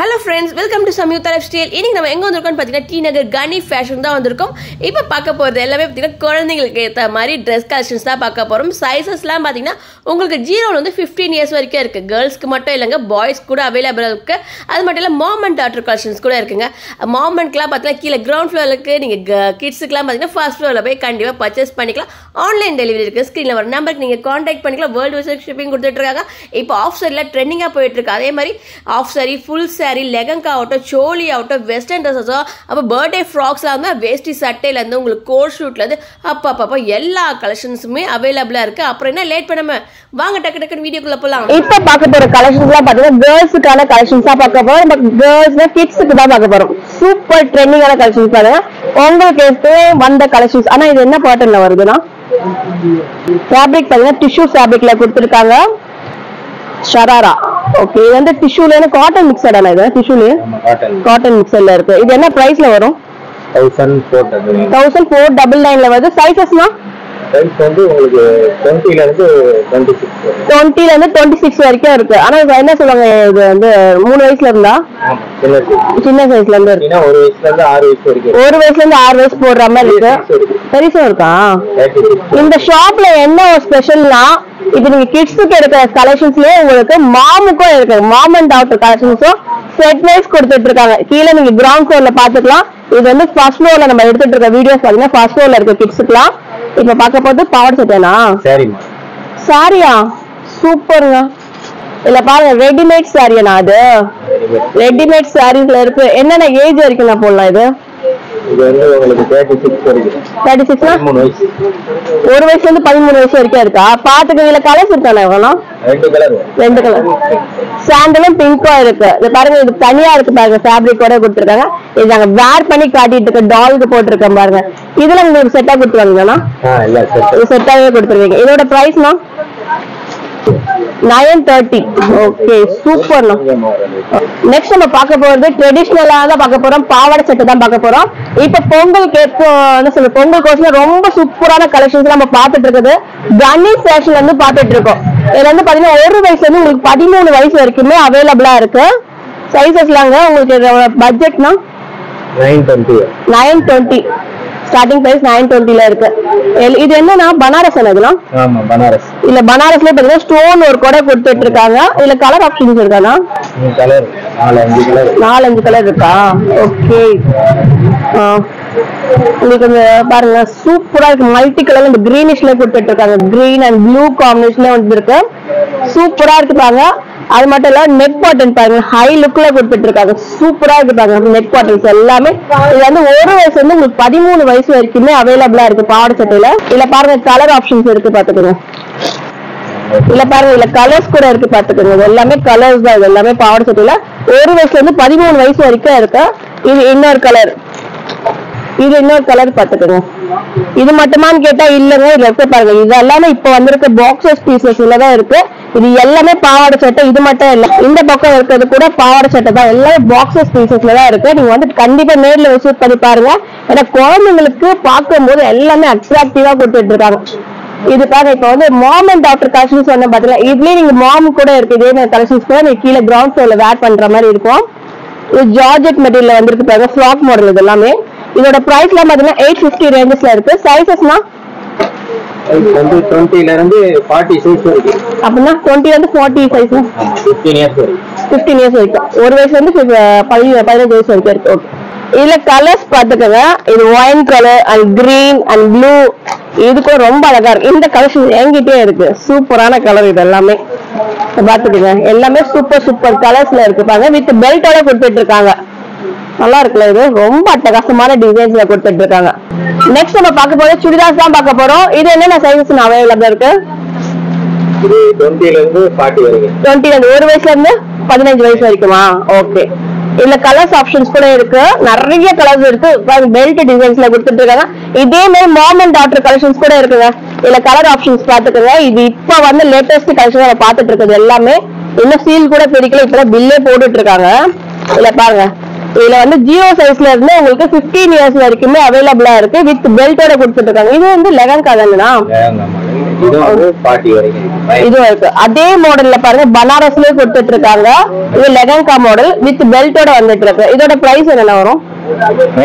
Hello friends, welcome to Samyuktha Lifestyle. இன்னைக்கு நம்ம எங்க வந்திருக்கோம்னு பாத்தீங்கன்னா டி நகர் கனி ஃபேஷன் தான் வந்திருக்கோம். இப்போ பார்க்க போறது எல்லாமே பாத்தீங்கன்னா குழந்தைகளுக்கு ஏத்த மாதிரி Dress collections தான் பார்க்க போறோம். சைஸஸ்லாம் பாத்தீங்கன்னா உங்களுக்கு 0 ல இருந்து 15 இயர்ஸ் வரைக்கும் இருக்கு. கேர்ள்ஸ்க்கு மட்டும் இல்லங்க, பாய்ஸ் கூட அவைலபிள் இருக்கு. அது மட்டும் இல்ல மாம் அண்ட் டாட்டர் கலெக்ஷன்ஸ் கூட இருக்குங்க. மாம் அண்ட்க்குலாம் பாத்தீங்கன்னா கீழ கிரவுண்ட் ஃப்ளோர்ல இருக்கு. நீங்க கிட்ஸ்க்குலாம் பாத்தீங்கன்னா ஃபர்ஸ்ட் ஃப்ளோர்ல போய் கண்டிப்பா பர்ச்சேஸ் பண்ணிக்கலாம். ஆன்லைன் டெலிவரி இருக்கு. ஸ்கிரீன்ல வர நம்பருக்கு நீங்க கான்டாக்ட் பண்ணிக்கலாம். வேர்ல்ட் வைட் ஷிப்பிங் கொடுத்துட்டு இருக்காங்க. இப்போ ஆஃப் சாரில ட்ரெண்டிங்கா போயிட்டு இருக்கு. அதே மாதிரி ஆஃப் சாரி, ஃபுல் சாரி, லெகங்கா ஆகட்டும், சோலி ஆகட்டும், வெஸ்டர்ன் ட்ரெஸ்ஸஸோ, அப்போ பர்த்டே ஃப்ராக்ஸ்லாம் இருந்தால் வேஷ்டி சட்டையிலேருந்து உங்களுக்கு கோட் ஷூட்லேருந்து அப்போ எல்லா கலெக்ஷன்ஸுமே அவைலபிளாக இருக்குது. அப்புறம் என்ன லேட் பண்ணாம வாங்க டக்கு வீடியோக்குள்ள போகலாம். இப்போ பார்க்க போகிற கலெக்ஷன்ஸ்லாம் பார்த்தீங்கன்னா கேர்ள்ஸுக்கான கலெக்ஷன்ஸ் தான் பார்க்க போகிறோம். பட் கேர்ள்ஸ்னா கிட்ஸுக்கு தான் பார்க்க போகிறோம். சூப்பர் ட்ரெண்டிங்கான கலெக்ஷன்ஸ் பாருங்க. உங்களுக்கு வந்த கலெக்ஷன்ஸ். ஆனால் இது என்ன பேட்டர்னில் வருதுன்னா ஃபேப்ரிக் பார்த்தீங்கன்னா டிஷ்யூ ஃபேப்ரிக்ல கொடுத்துருக்காங்க. ஷராரா. ஓகே, இது வந்து டிஷ்யூல காட்டன் மிக்சடான இது டிஷ்யூலயே காட்டன் மிக்சர்ல இருக்கு. இது என்ன பிரைஸ்ல வரும்? 1499 வருது. சைஸஸ்னா சைஸ் வந்து உங்களுக்கு 20 ல இருந்து 26 வரைக்கும் இருக்கு. ஆனா என்ன சொல்லுவாங்க, இது வந்து 3 வயசுல இருந்தா சின்ன சைஸ்ல இருந்து இருக்கு. 1 வயசுல இருந்து 6 வயசு வரைக்கும் 1 வயசுல இருந்து 6 வயசு போடுற மாதிரி இருக்கு. பெருசா இருக்கா? இந்த ஷாப்ல என்ன ஒரு ஸ்பெஷல்னா, இப்ப நீங்க கிட்ஸுக்கு இருக்கிற கலெக்ஷன்ஸ்லயே உங்களுக்கு மாமுக்கும் இருக்கு. மாம் அண்ட் டாட்டர் கலெக்ஷன்ஸும் செட் வைஸ் கொடுத்துட்டு இருக்காங்க. கீழே நீங்க கிரவுண்ட் ஃப்ளோர்ல பாத்துக்கலாம். இது வந்து ஃபர்ஸ்ட் ஃப்ளோர்ல நம்ம எடுத்துட்டு இருக்க வீடியோஸ் பாத்தீங்கன்னா ஃபர்ஸ்ட் ஃப்ளோர்ல இருக்கு கிட்ஸுக்குலாம். இப்ப பார்க்க போது பாவாடை சட்டைனா சாரியா? சூப்பருங்க. இல்ல பாருங்க, ரெடிமேட் சாரியா? அது ரெடிமேட் சாரீஸ்ல இருக்கு. என்னென்ன ஏஜ் வரைக்கும் நான் போடலாம்? இது வந்து உங்களுக்கு 36 வரைக்கும். 36னா 13 வயசு. 1 வயசுல இருந்து 13 வயசு வரைக்கும் இருக்கா? பாத்துக்க. இதுல கலர்ஸ் இருக்கானே? ரெண்டு கலர் சாண்டலும் பிங்க்கும் இருக்கு. இது பாருங்க, இது தனியா இருக்கு பாருங்க. ஃபேப்ரிக்கோட கொடுத்துருக்காங்க. இது நாங்க வேர் பண்ணி காட்டிட்டு இருக்க டாலுக்கு போட்டிருக்கோம் பாருங்க. இதுல உங்களுக்கு செட்டா கொடுத்துருவாங்கண்ணா? செட்டாவே கொடுத்துருவீங்க. இதோட பிரைஸ்னா 930. Okay, super. நெக்ஸ்ட் நம்ம பார்க்க போறது ட்ரெடிஷனலா தான் பார்க்க போறோம். பாவாடை சட்டை தான் பார்க்க போறோம். இப்ப பொங்கலுக்கு என்ன சொல்ல, பொங்கல் கோர்ஸ்ல ரொம்ப சூப்பரான கலெக்ஷன்ஸ் நம்ம பார்த்துட்டு இருக்குது. கனி ஃபேஷன்ல இருந்து பார்த்துட்டு இருக்கோம். இதுல வந்து பாத்தீங்கன்னா 1 வயசுல இருந்து உங்களுக்கு 13 வயசு வரைக்குமே அவைலபிளா இருக்கு. சைஸஸ்லாங்க உங்களுக்கு பட்ஜெட்னா 920. ஸ்டார்டிங் பிரைஸ் 920 ல இருக்கு. இது என்னன்னா பனாரஸ் என்னதுன்னா? ஆமா, பனாரஸ். இல்ல பனாரஸ்ல பாத்தீங்கன்னா ஸ்டோன் ஒரு கூட கொடுத்துட்டு இருக்காங்க. இல்ல கலர் ஆப்ஷன்ஸ் இருக்கானா? கலர் 4-5 கலர் இருக்கா? ஓகே. உங்களுக்கு பாருங்க, சூப்பரா இருக்கு. மல்டி கலர் இந்த கிரீனிஷ்ல கொடுத்துட்டு இருக்காங்க. கிரீன் அண்ட் ப்ளூ காம்பினேஷன்ல வந்து இருக்கு. சூப்பரா இருக்கு பாருங்க. அது மட்டும் இல்ல நெக் பாட்டன் பாருங்க, ஹை லுக்ல கொடுத்துட்டு இருக்காங்க. சூப்பரா இருக்கு பாருங்க. நெக் பாட்டன்ஸ் எல்லாமே இது வந்து 1 வயசுல இருந்து உங்களுக்கு 13 வயசு வரைக்குமே அவைலபிளா இருக்கு பாவாடை சட்டையில. இல்ல பாருங்க, கலர் ஆப்ஷன்ஸ் இருக்கு பாத்துக்கோங்க. இல்ல பாருங்க, இல்ல கலர்ஸ் கூட இருக்கு பாத்துக்கோங்க. இது எல்லாமே கலர்ஸ் தான். இது எல்லாமே பாவாடை சட்டையில 1 வயசுல இருந்து 13 வயசு வரைக்கும் இருக்கு. இது இன்னொரு கலர். இது இன்னொரு கலர் பாத்துக்கோங்க. இது மட்டுமான்னு கேட்டா இல்லங்க, இதுல இருக்க பாருங்க. இது எல்லாமே இப்ப வந்திருக்க பாக்ஸஸ் பீசஸ்ல தான் இருக்கு. இது எல்லாமே பாவாடை சட்டை. இது மட்டும் இல்ல, இந்த பக்கம் இருக்கிறது கூட பாவாடை சட்டை தான். எல்லாமே பாக்ஸஸ் பீசஸ்ல தான் இருக்கு. நீங்க வந்து கண்டிப்பா நேர்ல விசிட் பண்ணி பாருங்க. ஏன்னா குழந்தைங்களுக்கு பார்க்கும் போது எல்லாமே அட்ராக்டிவா கொடுத்துட்டு இருக்காங்க. இது பாருங்க, இப்ப வந்து மாம் அண்ட் டாட்டர் கலெக்ஷன்ஸ் சொன்ன பாத்தீங்கன்னா இதுலயே நீங்க மாம் கூட இருக்கு. இதே மாதிரி கலெக்ஷன்ஸ் கூட நீங்க கீழே கிரவுண்ட் ஃப்ளோர்ல வேர் பண்ற மாதிரி இருக்கும். இது ஜார்ஜெட் மெட்டீரியல் வந்திருக்கு பாருங்க. Frock model. இது எல்லாமே இதோட பிரைஸ் எல்லாம் பாத்தீங்கன்னா 850 ரேஞ்சஸ்ல இருக்கு. சைஸஸ்னா 20 ல இருந்து 40 சைஸ் வரைக்கும். அப்படின்னா 20 ல இருந்து 40 சைஸ். 15 இயர்ஸ் வரைக்கும். 15 இயர்ஸ் வரைக்கும். 1 வயசுல இருந்து 15 வயசு வரைக்கும் இருக்கு. ஓகே, இதுல கலர்ஸ் பாத்துக்கோங்க. இது wine colour and green and blue. இதுக்கும் ரொம்ப அழகா இருக்கு. இந்த கலெக்ஷன் என்கிட்டே இருக்கு. சூப்பரான கலர். இது எல்லாமே பாத்துக்கோங்க. எல்லாமே சூப்பர் கலர்ஸ்ல இருக்கு பாருங்க. வித் பெல்ட்டோட கொடுத்துட்டு இருக்காங்க. நல்லா இருக்குல்ல? இது ரொம்ப அட்டகாசமான டிசைன்ஸ்ல கொடுத்துட்டு இருக்காங்க. நெக்ஸ்ட் நம்ம பார்க்க போறது சுடிதார்ஸ் தான் பார்க்க போறோம். இது என்னென்ன சைஸஸ் அவைலபிளா இருக்கு? இது 20 ல இருந்து 40 வரைக்கும். 20 ல இருந்து 1 வயசுல இருந்து 15 வயசு வரைக்குமா? ஓகே. இதுல கலர்ஸ் ஆப்ஷன்ஸ் கூட இருக்கு. நிறைய கலர்ஸ் இருக்கு. பெல்ட் டிசைன்ஸ்ல கொடுத்துட்டு இருக்காங்க. இதே மாதிரி மாம் அண்ட் டாட்டர் கலெக்ஷன்ஸ் கூட இருக்குங்க. இதுல கலர் ஆப்ஷன்ஸ் பாத்துக்கோங்க. இது இப்ப வந்து லேட்டஸ்ட் கலெக்ஷன் நம்ம பாத்துட்டு இருக்குது. எல்லாமே இன்னும் சீல் கூட பிரிக்கல. இப்பதான் பில்லே போட்டுட்டு இருக்காங்க. இல்ல பாருங்க, இதுல வந்து 0 சைஸ்ல இருந்து உங்களுக்கு 15 இயர்ஸ் வரைக்குமே அவைலபிளா இருக்கு. வித் பெல்ட்டோட கொடுத்துட்டு இருக்காங்க. இது வந்து லெகங்கா தானா? இது வந்து 40 வரைக்கும் இது இருக்கு. அதே மாடல்ல பாருங்க பனாரஸ்லயே கொடுத்துட்டு இருக்காங்க. இது லெகங்கா மாடல் வித் பெல்ட்டோட வந்துட்டு இருக்கு. இதோட பிரைஸ் என்ன வரும்?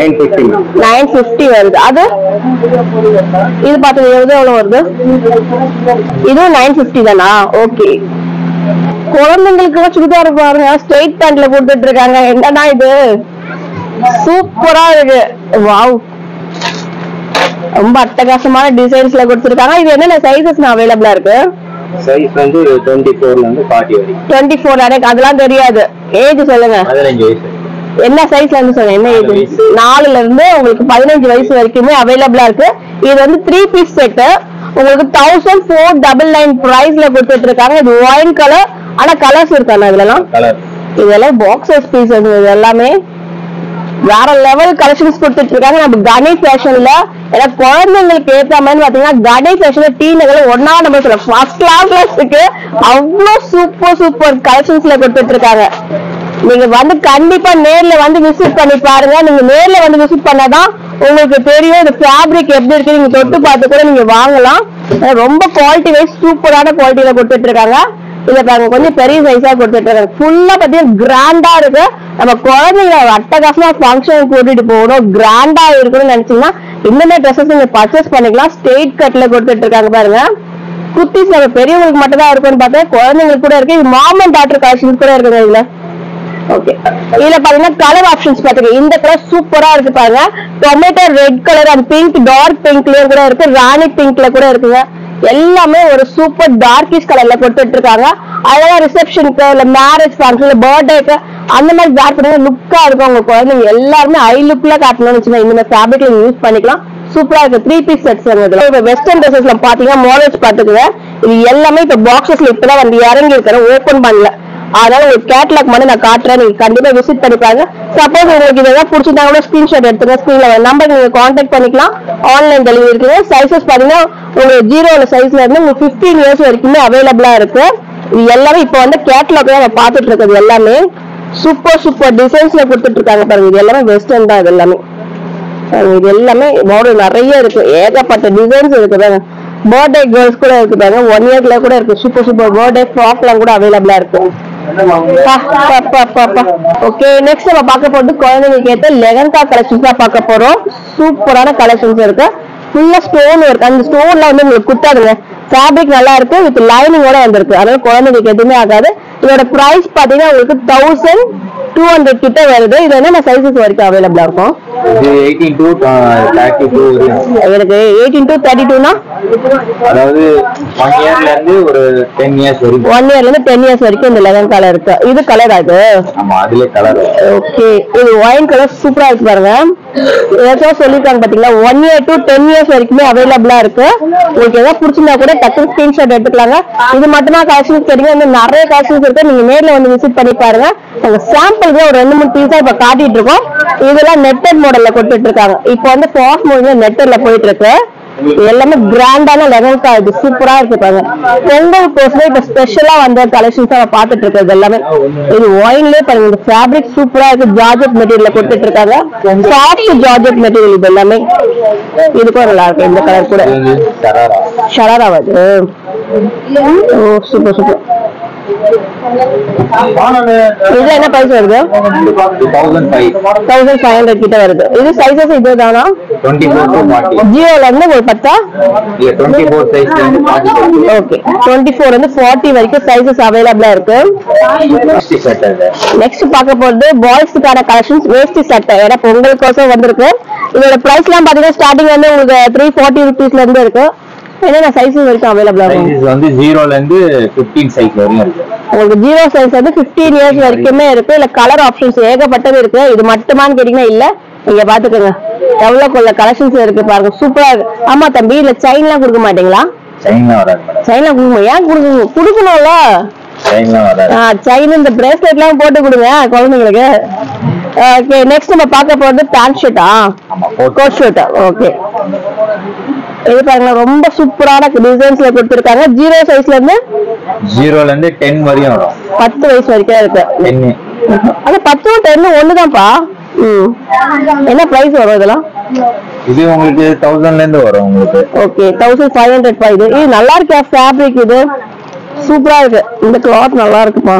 950 வருது. அது இது பாத்தீங்க எவ்வளவு வருது? இதுவும் 950 தானா? ஓகே. குழந்தைங்களுக்கு சுடிதார் பாருங்க ஸ்ட்ரெயிட் பேண்ட்ல கொடுத்துட்டு இருக்காங்க. என்னன்னா இது சூப்பரா இருக்கு. வாவ், ரொம்ப அட்டகாசமான டிசைன்ஸ்ல கொடுத்திருக்காங்க. இது என்னென்ன சைஸஸ் அவைலபிளா இருக்கு? சைஸ் வந்து 24 ல இருந்து 40 வரைக்கும். 24 எனக்கு அதெல்லாம் தெரியாது. ஏஜ் சொல்லுங்க. 15 வயசு. என்ன சைஸ்ல இருந்து சொல்லுங்க. என்ன ஏஜ்? 4ல இருந்து உங்களுக்கு 15 வயசு வரைக்குமே அவைலபிளா இருக்கு. இது வந்து 3 பீஸ் செட். உங்களுக்கு 1499 பிரைஸ்ல கொடுத்துட்டு இருக்காங்க. இது ஒயின் கலர். ஆனா கலர்ஸ் இருக்காங்க இதெல்லாம். இதெல்லாம் பாக்ஸஸ் பீசஸ். இது எல்லாமே வேற லெவல் கலெக்ஷன்ஸ் கொடுத்துட்டு இருக்காங்க நம்ம கணி ஃபேஷன்ல. ஏன்னா குழந்தைங்களுக்கு ஏத்த மாதிரி பாத்தீங்கன்னா கணி ஃபேஷன்ல டி நகர்ல 1ஆம் நம்பர் சொல்ல ஃபர்ஸ்ட் கிளாஸ்க்கு அவ்வளவு சூப்பர் கலெக்ஷன்ஸ்ல கொடுத்துட்டு இருக்காங்க. நீங்க வந்து கண்டிப்பா நேர்ல வந்து விசிட் பண்ணி பாருங்க. நீங்க நேர்ல வந்து விசிட் பண்ணாதான் உங்களுக்கு தெரியும் இந்த ஃபேப்ரிக் எப்படி இருக்கு. நீங்க தொட்டு பார்த்து கூட நீங்க வாங்கலாம். ரொம்ப குவாலிட்டி வைஸ் சூப்பரான குவாலிட்டியில கொடுத்துட்டு இருக்காங்க. இத பாருங்க கொஞ்சம் பெரிய சைஸா கொடுத்துட்டு இருக்காங்க. ஃபுல்லா பாத்தீங்கன்னா கிராண்டா இருக்கு. நம்ம குழந்தைங்க அட்டகாசமா ஃபங்க்ஷன் கூட்டிட்டு போகணும், கிராண்டா இருக்கணும்னு நினைச்சீங்கன்னா இந்த மாதிரி ட்ரெஸ்ஸஸ் நீங்க பர்ச்சேஸ் பண்ணிக்கலாம். ஸ்ட்ரெயிட் கட்ல கொடுத்துட்டு இருக்காங்க பாருங்க. குர்த்திஸ் நம்ம பெரியவங்களுக்கு மட்டும் தான் இருக்குன்னு பார்த்தா குழந்தைங்களுக்கு கூட இருக்கு. இது மாம் அண்ட் டாட்டர் கலெக்ஷன்ஸ் கூட இருக்குங்க இதுல. ஓகே, இதுல பாத்தீங்கன்னா கலர் ஆப்ஷன்ஸ் பாத்துங்க. இந்த கலர் சூப்பரா இருக்கு பாருங்க. Tomato red colour and pink, dark பிங்க்லயும் கூட இருக்கு, ராணி பிங்க்ல கூட இருக்குங்க. எல்லாமே ஒரு சூப்பர் டார்க்கிஷ் கலர்ல கொடுத்துட்டு இருக்காங்க. அழகா ரிசப்ஷனுக்கு இல்ல மேரேஜ் ஃபங்க்ஷன் பர்த்டேக்கு அந்த மாதிரி வேர் பண்ணுங்க லுக்கா இருக்கும். உங்க குழந்தைங்க எல்லாருமே ஐ லுக்ல காட்டணும்னு வச்சுன்னா இந்த மாதிரி ஃபேப்ரிக்ல யூஸ் பண்ணிக்கலாம். சூப்பரா இருக்கு. 3 பீஸ் செட்ஸ் இதுல. இப்ப வெஸ்டர்ன் ட்ரெஸ்ஸஸ்ல பாத்தீங்கன்னா மாடல்ஸ் பாத்துக்குங்க. இது எல்லாமே இப்ப பாக்ஸஸ்ல இப்பதான் வந்து இறங்கி இருக்கிற, ஓபன் பண்ணல. அதனால உங்களுக்கு கேட்லாக் மட்டும் நான் காட்டுறேன். நீங்க கண்டிப்பா விசிட் பண்ணி பாருங்க. சப்போஸ் உங்களுக்கு இதெல்லாம் பிடிச்சிருந்தா கூட ஸ்கிரீன்ஷாட் எடுத்துங்க. ஸ்கிரீன்ல நம்பர் நீங்க கான்டாக்ட் பண்ணிக்கலாம். ஆன்லைன் டெலிவரி இருக்குங்க. சைஸஸ் பாத்தீங்கன்னா உங்களுக்கு 0 சைஸ்ல இருந்து உங்களுக்கு 15 இயர்ஸ் வரைக்குமே அவைலபிளா இருக்கு. இது எல்லாமே இப்ப வந்து கேட்லாக் தான் பாத்துட்டு இருக்கிறது. எல்லாமே சூப்பர் டிசைன்ஸ்ல கொடுத்துட்டு இருக்காங்க பாருங்க. இது எல்லாமே வெஸ்டர்ன் தான். இது எல்லாமே இது எல்லாமே மாடல் நிறைய இருக்கு. ஏகப்பட்ட டிசைன்ஸ் இருக்குதாங்க. பர்த்டே கேர்ள்ஸ் கூட இருக்கு பாருங்க. 1 இயர்ல கூட இருக்கு. சூப்பர் பர்த்டே ஃப்ராக் எல்லாம் கூட அவைலபிளா இருக்கு. ஓகே, நெக்ஸ்ட் நம்ம பார்க்க போறது குழந்தைங்களுக்கு ஏற்ற லெகங்கா கலெக்ஷன்ஸ் தான் பார்க்க போறோம். சூப்பரான கலெக்ஷன்ஸ் இருக்கு. ஃபுல்லா ஸ்டோன் இருக்கு. அந்த ஸ்டோன்ல வந்து உங்களுக்கு குத்தாதுங்க. ஃபேப்ரிக் நல்லா இருக்கு. வித் லைனிங்கோட வந்திருக்கு. அதனால குழந்தைங்களுக்கு எதுவுமே ஆகாது. இதோட பிரைஸ் பாத்தீங்கன்னா உங்களுக்கு 1200 கிட்ட வருது. இது என்ன சைஸஸ் வரைக்கும் அவைலபிளா இருக்கும்? 18 to 32 எனக்கு 18 to 32னா அதாவது 1 இயர்ல இருந்து ஒரு 10 இயர்ஸ் வரைக்கும். 1 இயர்ல இருந்து 10 இயர்ஸ் வரைக்கும் இந்த லெகன் கலர் இருக்கு. இது கலர் அது. ஆமா, அதுல கலர். ஓகே, இது ஒயின் கலர் சூப்பரா இருக்கு பாருங்க. ஏதாச்சும் சொல்லிருக்காங்க பாத்தீங்களா. 1 இயர் to 10 இயர்ஸ் வரைக்குமே அவைலபிளா இருக்கு. உங்களுக்கு ஏதாவது பிடிச்சிருந்தா கூட டக்குனு ஸ்கிரீன்ஷாட் எடுத்துக்கலாங்க. இது மட்டுமா கலெக்ஷன்ஸ் தெரியும். இன்னும் நிறைய கலெக்ஷன்ஸ் இருக்கு. நீங்க நேர்ல வந்து விசிட் பண்ணி பாருங்க. நாங்க சாம்பிளுக்கு ஒரு 2-3 பீஸா இப்ப காட்டிட்டு இருக்கோம். இதெல்லாம் நெட்டட் மாடல்ல கொடுத்துட்டு இருக்காங்க. இப்போ வந்து ஃபாஸ்ட் மாடல் நெட்டட்ல போயிட்டு இருக்கு. எல்லாமே கிராண்டான லெவல்க்கா இது சூப்பரா இருக்கு பாருங்க. பொங்கல் கோஸ்ல இப்ப ஸ்பெஷலா வந்த கலெக்ஷன்ஸ் பாத்துட்டு இருக்கிறது எல்லாமே. இது ஒயின்லயே பாருங்க. இந்த ஃபேப்ரிக் சூப்பரா இருக்கு. ஜார்ஜெட் மெட்டீரியல்ல கொடுத்துட்டு இருக்காங்க. சாஃப்ட் ஜார்ஜெட் மெட்டீரியல் இது எல்லாமே. இதுக்கும் நல்லா இருக்கு. இந்த கலர் கூட ஷராரா வருது. ஓ சூப்பர். இதுல என்ன பிரைஸ் வருது? 1500 கிட்ட வருது. இது சைஸஸ் இதுதானா? 24 to 40. ஜியோல இருந்து ஒரு 10 இல்ல 24 சைஸ்ல இருந்து 40. ஓகே, 24 இருந்து 40 வரைக்கும் சைஸஸ் அவைலபிளா இருக்கு. நெக்ஸ்ட் பார்க்க போறது பாய்ஸ்க்கான கலெக்ஷன்ஸ் வேஷ்டி சட்டை. ஏன்னா பொங்கல் கோசம் வந்திருக்கு. இதோட பிரைஸ் எல்லாம் பாத்தீங்கன்னா ஸ்டார்டிங் வந்து உங்களுக்கு 340 rupeesல இருந்து இருக்கு. என்னென்ன சைஸஸ் வரைக்கும் அவைலபிளா இருக்கு? சைஸ் வந்து 0 ல இருந்து 15 சைஸ் வரைக்கும் இருக்கு. உங்களுக்கு 0 சைஸ் வந்து 15 இயர்ஸ் வரைக்குமே இருக்கு. இல்ல கலர் ஆப்ஷன்ஸ் ஏகப்பட்டது இருக்கு. இது மட்டுமான்னு கேட்டீங்கன்னா இல்ல. நீங்க பாத்துக்கோங்க எவ்வளவு கொள்ள கலெக்ஷன்ஸ் இருக்கு பாருங்க. சூப்பரா இருக்கு. ஆமா தம்பி, இல்ல செயின்லாம் கொடுக்க மாட்டீங்களா? செயின்லாம் வராது. செயின்லாம் கொடுக்கணும். ஏன் கொடுக்கணும்ல? செயின்லாம் வராது. செயின் இந்த பிரேஸ்லெட் எல்லாம் போட்டு கொடுங்க குழந்தைங்களுக்கு. ஓகே, நெக்ஸ்ட் நம்ம பார்க்க போறது பேண்ட் ஷர்ட்டா? Coat shirt. ஓகே, இது பாருங்க ரொம்ப சூப்பரான டிசைன்ஸ்ல கொடுத்திருக்காங்க. 0 சைஸ்ல இருந்து 0 ல இருந்து 10 வரையும் வரும். 10 வயசு வரைக்கும் இருக்கு. 10 அது 10 10 ஒண்ணுதான்ப்பா. என்ன பிரைஸ் வரும் இதெல்லாம்? இது உங்களுக்கு 1000ல இருந்து வரும் உங்களுக்கு. ஓகே 1500 பா. இது நல்லா இருக்கா ஃபேப்ரிக்? இது சூப்பரா இருக்கு. இந்த கிளாத் நல்லா இருக்குப்பா.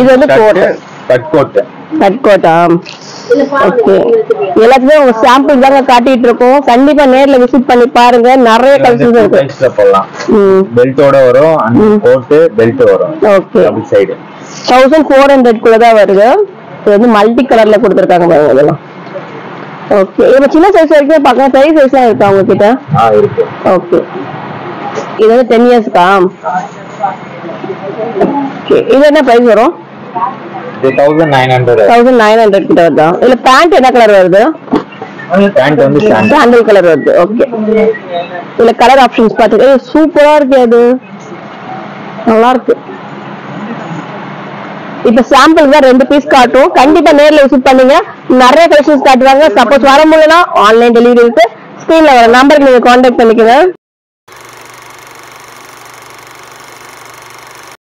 இது வந்து கோட், கட் கோட். கட் கோட்டா? ஓகே. எல்லாத்துலயும் உங்க சாம்பிள் தாங்க காட்டிட்டு இருக்கோம். கண்டிப்பா நேர்ல விசிட் பண்ணி பாருங்க. நிறைய கலெக்ஷன்ஸ் இருக்கு. டைப்ஸ்ல போடலாம். பெல்ட்டோட வரும், அந்த கோட் பெல்ட் வரும். ஓகே. டபுள் சைடு 1400 குள்ள தான் வருது. இது வந்து மல்டி கலர்ல கொடுத்திருக்காங்க பாருங்க இதெல்லாம். ஓகே. இப்ப சின்ன சைஸ் வரைக்கும் பார்க்கலாம். பெரிய சைஸ்லாம் இருக்கா உங்க கிட்ட? இருக்கு. ஓகே. இது வந்து 10 இயர்ஸ்க்கா? ஓகே. இது என்ன பிரைஸ் வரும்? இது 1900. 1900 கிட்ட வருதா? இல்ல பேண்ட் என்ன கலர் வருது? பேண்ட் வந்து சாண்டல் கலர் வருது. ஓகே. இல்ல கலர் ஆப்ஷன்ஸ் பாத்துக்க. சூப்பரா இருக்கு. அது நல்லா இருக்கு. இப்ப சாம்பிள் தான் 2 பீஸ் காட்டும். கண்டிப்பா நேர்ல விசிட் பண்ணுங்க. நிறைய கலெக்ஷன்ஸ் காட்டுவாங்க. சப்போஸ் வர முடியலன்னா ஆன்லைன் டெலிவரி இருக்கு. ஸ்கிரீன்ல வர நம்பருக்கு நீங்க கான்டாக்ட் பண்ணிக்கங்க.